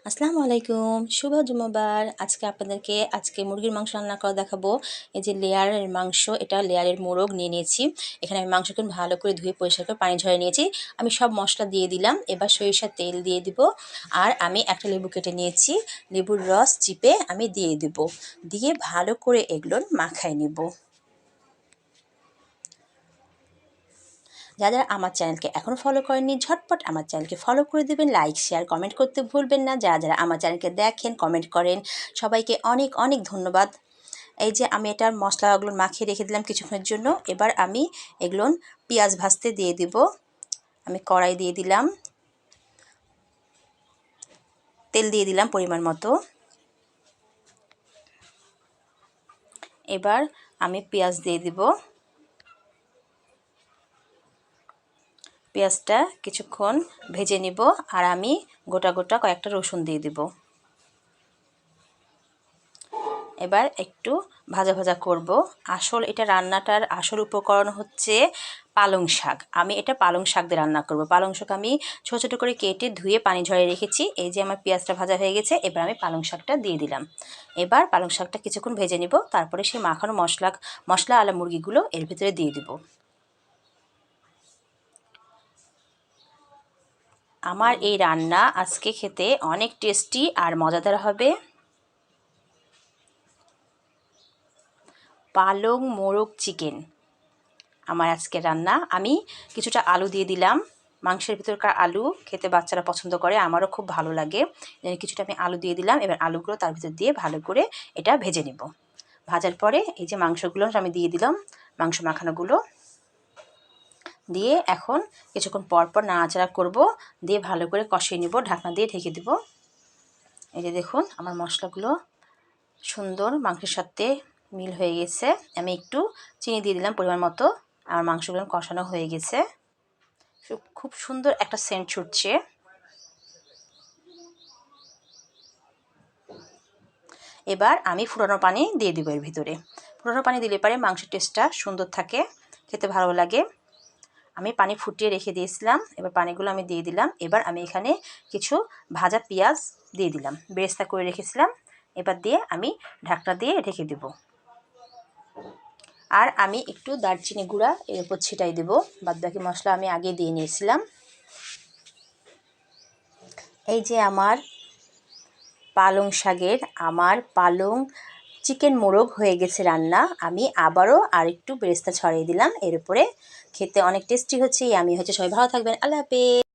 আসসালামু আলাইকুম, শুভ জুমাবার। আজকে মুরগির মাংস রান্না করা দেখাবো। এই যে লেয়ারের মাংস, এটা লেয়ারের মোরগ নিয়ে নিয়েছি। এখানে আমি মাংসকে ভালো করে ধুয়ে পরিষ্কার করে পানি ঝরিয়ে নিয়েছি। আমি সব মশলা দিয়ে দিলাম। এবার সরিষার তেল দিয়ে দিব। আর আমি একটা লেবু কেটে নিয়েছি, লেবুর রস চিপে আমি দিয়ে দিব। দিয়ে ভালো করে এগুলো মাখায় নিব। যারা আমার চ্যানেলকে এখনও ফলো করেননি, ঝটপট আমার চ্যানেলকে ফলো করে দেবেন। লাইক শেয়ার কমেন্ট করতে ভুলবেন না। যারা আমার চ্যানেলকে দেখেন, কমেন্ট করেন, সবাইকে অনেক অনেক ধন্যবাদ। এই যে আমি এটার মশলাগুলো মাখিয়ে রেখে দিলাম কিছুক্ষণের জন্য। এবার আমি এগুলো পেঁয়াজ ভাজতে দিয়ে দিব। আমি কড়াই দিয়ে দিলাম, তেল দিয়ে দিলাম পরিমাণ মতো। এবার আমি পেঁয়াজ দিয়ে দিব। পেঁয়াজটা কিছুক্ষণ ভেজে নিব। আর আমি গোটা গোটা কয়েকটা রসুন দিয়ে দিব। এবার একটু ভাজা ভাজা করব। এটা রান্নাটার আসল উপকরণ হচ্ছে পালং শাক। আমি এটা পালং শাক দিয়ে রান্না করব। পালং শাক আমি ছোটো ছোটো করে কেটে ধুয়ে পানি ঝরিয়ে রেখেছি। এই যে আমার পেঁয়াজটা ভাজা হয়ে গেছে। এবার আমি পালং শাকটা দিয়ে দিলাম। এবার পালং শাকটা কিছুক্ষণ ভেজে নিব। তারপরে সেই মাখানো মশলা আলা মুরগিগুলো এর ভিতরে দিয়ে দিব। আমার এই রান্না আজকে খেতে অনেক টেস্টি আর মজাদার হবে। পালং মোরগ চিকেন আমার আজকের রান্না। আমি কিছুটা আলু দিয়ে দিলাম। মাংসের ভিতরকার আলু খেতে বাচ্চারা পছন্দ করে, আমারও খুব ভালো লাগে। কিছুটা আমি আলু দিয়ে দিলাম। এবার আলুগুলো তার ভিতর দিয়ে ভালো করে এটা ভেজে নেব। ভাজার পরে এই যে মাংসগুলো আমি দিয়ে দিলাম, মাংস মাখানোগুলো দিয়ে এখন কিছুক্ষণ পর পর নাড়াচাড়া করব। দিয়ে ভালো করে কষিয়ে নেব, ঢাকনা দিয়ে ঢেকে দেব। এই যে দেখুন আমার মশলাগুলো সুন্দর মাংসের সাথে মিল হয়ে গেছে। আমি একটু চিনি দিয়ে দিলাম পরিমাণ মতো। আমার মাংসগুলো কষানো হয়ে গেছে। খুব সুন্দর একটা সেন্ট ছুটছে। এবার আমি ফুটানো পানি দিয়ে দিব এর ভিতরে। ফুটানো পানি দিলে পরে মাংসের টেস্টটা সুন্দর থাকে, খেতে ভালো লাগে। আমি পানি ফুটিয়ে রেখে দিয়েছিলাম। এবার পানিগুলো আমি দিয়ে দিলাম। এবার আমি এখানে কিছু ভাজা পেঁয়াজ দিয়ে দিলাম, বেরেস্তা করে রেখেছিলাম। এবার দিয়ে আমি ঢাকনা দিয়ে ঢেকে দেব। আর আমি একটু দারচিনি গুঁড়া এর উপর ছিটাই দেব। বাদবাকি মশলা আমি আগে দিয়ে নিয়েছিলাম। এই যে আমার পালং চিকেন মোরগ হয়ে গেছে রান্না। আমি আবারও আরেকটু বেরেস্তা ছড়িয়ে দিলাম এর উপরে। খেতে অনেক টেস্টি হচ্ছে, আমি হচ্ছে। সবাই ভালো থাকবেন। আল্লাহ হাফেজ।